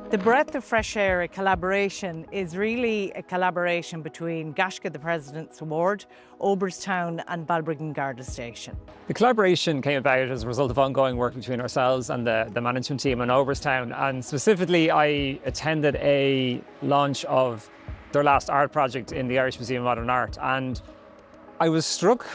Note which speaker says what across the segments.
Speaker 1: The Breath of Fresh Éire collaboration is really a collaboration between Gaisce, the President's Award, Oberstown and Balbriggan Garda station.
Speaker 2: The collaboration came about as a result of ongoing work between ourselves and the management team in Oberstown, and specifically I attended a launch of their last art project in the Irish Museum of Modern Art, and I was struck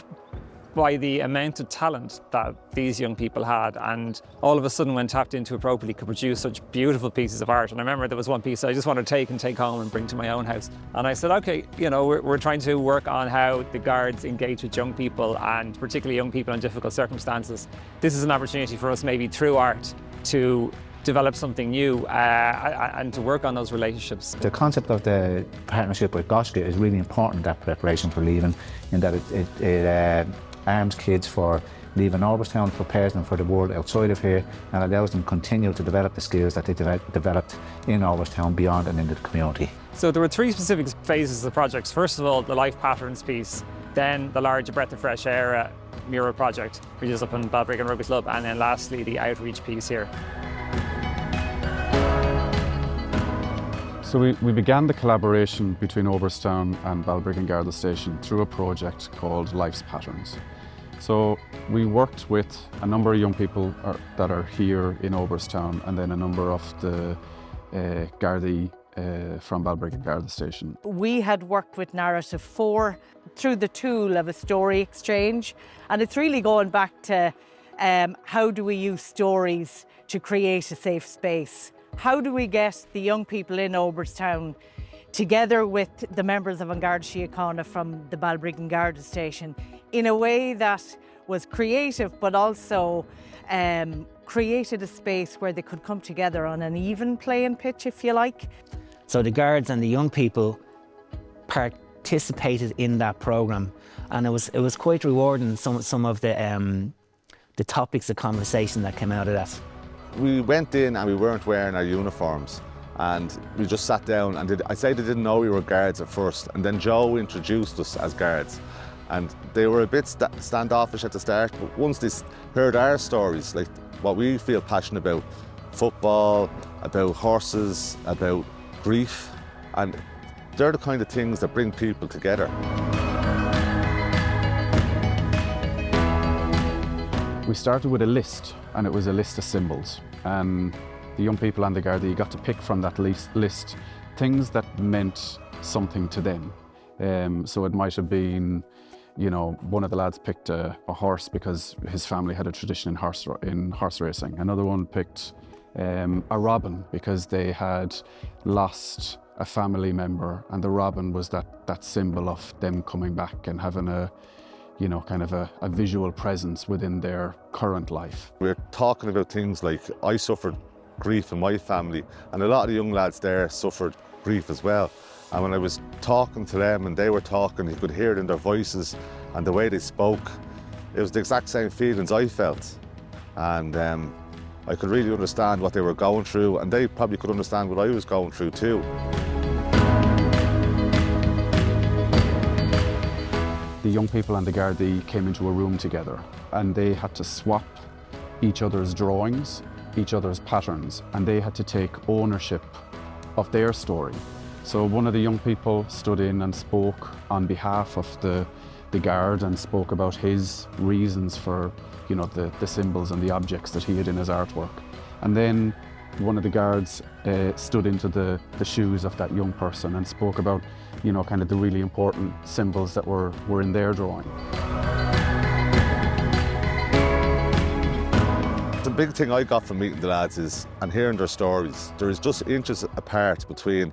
Speaker 2: by the amount of talent that these young people had, and all of a sudden when tapped into appropriately could produce such beautiful pieces of art. And I remember there was one piece I just wanted to take home and bring to my own house, and I said, okay, you know, we're trying to work on how the Guards engage with young people, and particularly young people in difficult circumstances. This is an opportunity for us, maybe through art, to develop something new and to work on those relationships.
Speaker 3: The concept of the partnership with Gaisce is really important, that preparation for leaving, in that it arms kids for leaving Oberstown, prepares them for the world outside of here, and allows them to continue to develop the skills that they developed in Oberstown beyond and into the community.
Speaker 2: So there were three specific phases of the projects. First of all, the life patterns piece, then the larger Breath of Fresh Éire mural project, which is up in Balbriggan Rugby Club, and then lastly the outreach piece here.
Speaker 4: So we began the collaboration between Oberstown and Balbriggan Garda Station through a project called Life's Patterns. So we worked with a number of young people that are here in Oberstown, and then a number of the Gardaí from Balbriggan Garda Station.
Speaker 1: We had worked with Narrative 4 through the tool of a story exchange, and it's really going back to how do we use stories to create a safe space? How do we get the young people in Oberstown together with the members of An Garda Síochána from the Balbriggan Garda station in a way that was creative, but also created a space where they could come together on an even playing pitch, if you like.
Speaker 5: So the guards and the young people participated in that programme, and it was quite rewarding, some of the topics of conversation that came out of that.
Speaker 6: We went in and we weren't wearing our uniforms, and we just sat down, and I'd say they didn't know we were guards at first, and then Joe introduced us as guards, and they were a bit standoffish at the start, but once they heard our stories, like what we feel passionate about, football, about horses, about grief, and they're the kind of things that bring people together.
Speaker 4: We started with a list, and it was a list of symbols, and the young people and the Gardaí got to pick from that list things that meant something to them. So it might have been, you know, one of the lads picked a horse because his family had a tradition in horse racing. Another one picked a robin because they had lost a family member, and the robin was that symbol of them coming back and having a, you know, kind of a visual presence within their current life.
Speaker 6: We're talking about things like, I suffered grief in my family, and a lot of the young lads there suffered grief as well. And when I was talking to them and they were talking, you could hear it in their voices and the way they spoke. It was the exact same feelings I felt. And I could really understand what they were going through, and they probably could understand what I was going through too.
Speaker 4: The young people and the Gardaí came into a room together, and they had to swap each other's drawings, each other's patterns, and they had to take ownership of their story. So one of the young people stood in and spoke on behalf of the guard and spoke about his reasons for, you know, the symbols and the objects that he had in his artwork. And then one of the guards stood into the shoes of that young person and spoke about, you know, kind of the really important symbols that were in their drawing.
Speaker 6: The big thing I got from meeting the lads is, and hearing their stories, there is just inches apart between,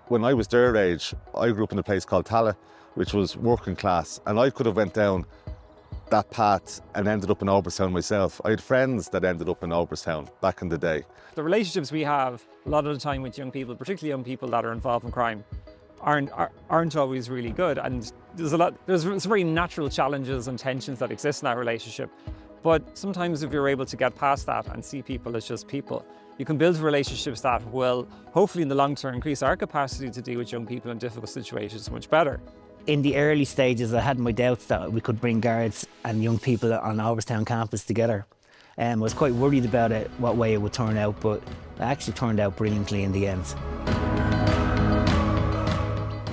Speaker 6: when I was their age, I grew up in a place called Tala, which was working class, and I could have went down that path and ended up in Oberstown myself. I had friends that ended up in Oberstown back in the day.
Speaker 2: The relationships we have a lot of the time with young people, particularly young people that are involved in crime, aren't always really good, and there's some very natural challenges and tensions that exist in that relationship. But sometimes if you're able to get past that and see people as just people, you can build relationships that will hopefully in the long term increase our capacity to deal with young people in difficult situations much better.
Speaker 5: In the early stages, I had my doubts that we could bring guards and young people on Oberstown campus together. I was quite worried about it, what way it would turn out, but it actually turned out brilliantly in the end.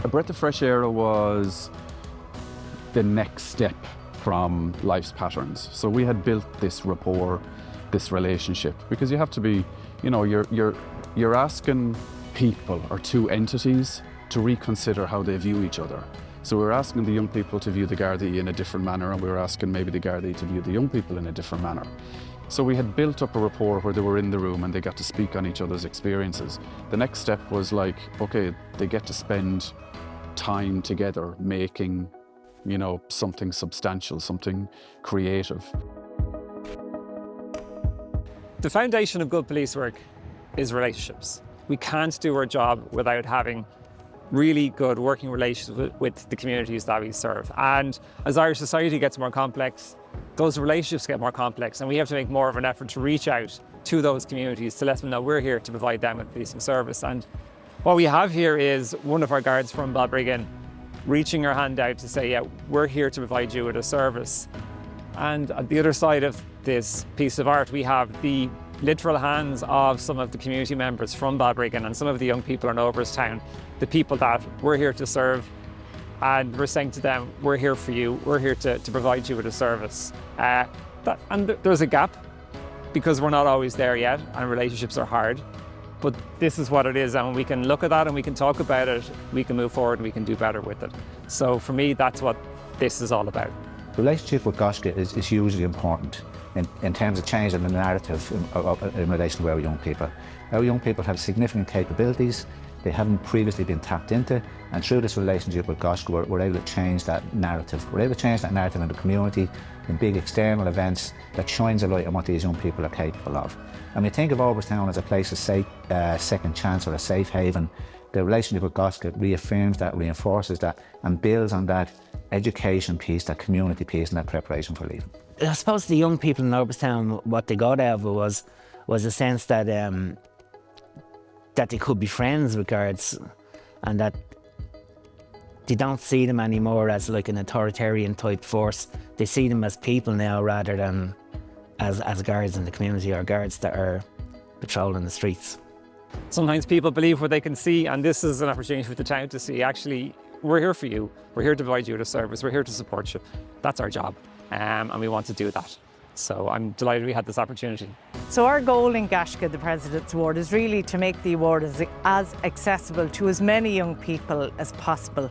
Speaker 4: A Breath of Fresh Éire was the next step from life's patterns. So we had built this rapport, this relationship, because you have to be, you know, you're asking people or two entities to reconsider how they view each other. So we were asking the young people to view the Gardaí in a different manner, and we were asking maybe the Gardaí to view the young people in a different manner. So we had built up a rapport where they were in the room and they got to speak on each other's experiences. The next step was like, okay, they get to spend time together making, you know, something substantial, something creative.
Speaker 2: The foundation of good police work is relationships. We can't do our job without having really good working relations with the communities that we serve. And as Irish society gets more complex, those relationships get more complex, and we have to make more of an effort to reach out to those communities to let them know we're here to provide them with policing service. And what we have here is one of our guards from Balbriggan reaching her hand out to say, yeah, we're here to provide you with a service. And at the other side of this piece of art, we have the literal hands of some of the community members from Balbriggan and some of the young people in Oberstown, the people that we're here to serve, and we're saying to them, we're here for you, we're here to provide you with a service. There's a gap because we're not always there yet and relationships are hard, but this is what it is, and we can look at that and we can talk about it, we can move forward and we can do better with it. So for me, that's what this is all about.
Speaker 3: The relationship with Gaisce is hugely important in terms of changing the narrative in relation to our young people. Our young people have significant capabilities they haven't previously been tapped into, and through this relationship with Gaisce we're able to change that narrative. We're able to change that narrative in the community, in big external events that shines a light on what these young people are capable of. And we think of Oberstown as a place of second chance or a safe haven. The relationship with Gaisce reaffirms that, reinforces that, and builds on that education piece, that community piece, and that preparation for leaving.
Speaker 5: I suppose the young people in Oberstown, what they got out of it was a sense that that they could be friends with guards, and that they don't see them anymore as like an authoritarian type force. They see them as people now rather than as guards in the community or guards that are patrolling the streets.
Speaker 2: Sometimes people believe what they can see, and this is an opportunity for the town to see, actually, we're here for you. We're here to provide you with a service. We're here to support you. That's our job, and we want to do that. So I'm delighted we had this opportunity. So
Speaker 1: our goal in Gaisce, the President's Award, is really to make the award as accessible to as many young people as possible.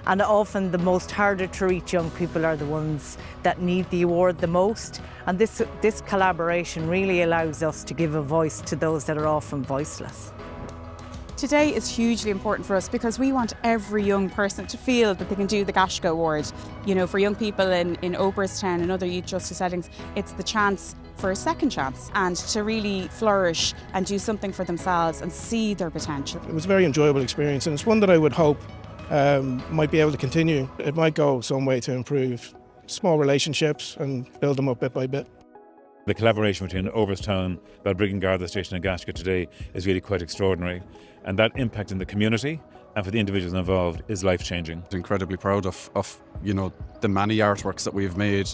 Speaker 1: And often the most harder to reach young people are the ones that need the award the most. And this collaboration really allows us to give a voice to those that are often voiceless.
Speaker 7: Today is hugely important for us because we want every young person to feel that they can do the Gaisce Award. You know, for young people in Oberstown and other youth justice settings, it's the chance for a second chance and to really flourish and do something for themselves and see their potential.
Speaker 8: It was a very enjoyable experience, and it's one that I would hope might be able to continue. It might go some way to improve small relationships and build them up bit by bit.
Speaker 9: The collaboration between Oberstown, Balbriggan Garda Station and Gaisce today is really quite extraordinary, and that impact in the community and for the individuals involved is life-changing.
Speaker 4: Incredibly proud of you know, the many artworks that we've made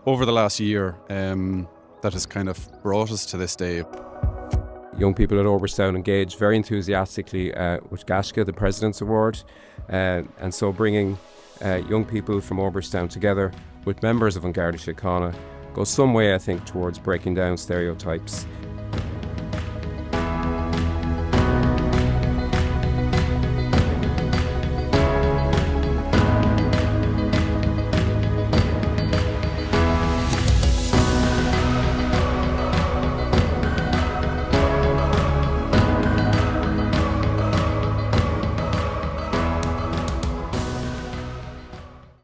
Speaker 4: over the last year that has kind of brought us to this day.
Speaker 10: Young people at Oberstown engage very enthusiastically with Gaisce, the President's Award, and so bringing young people from Oberstown together with members of Garda Síochána goes some way, I think, towards breaking down stereotypes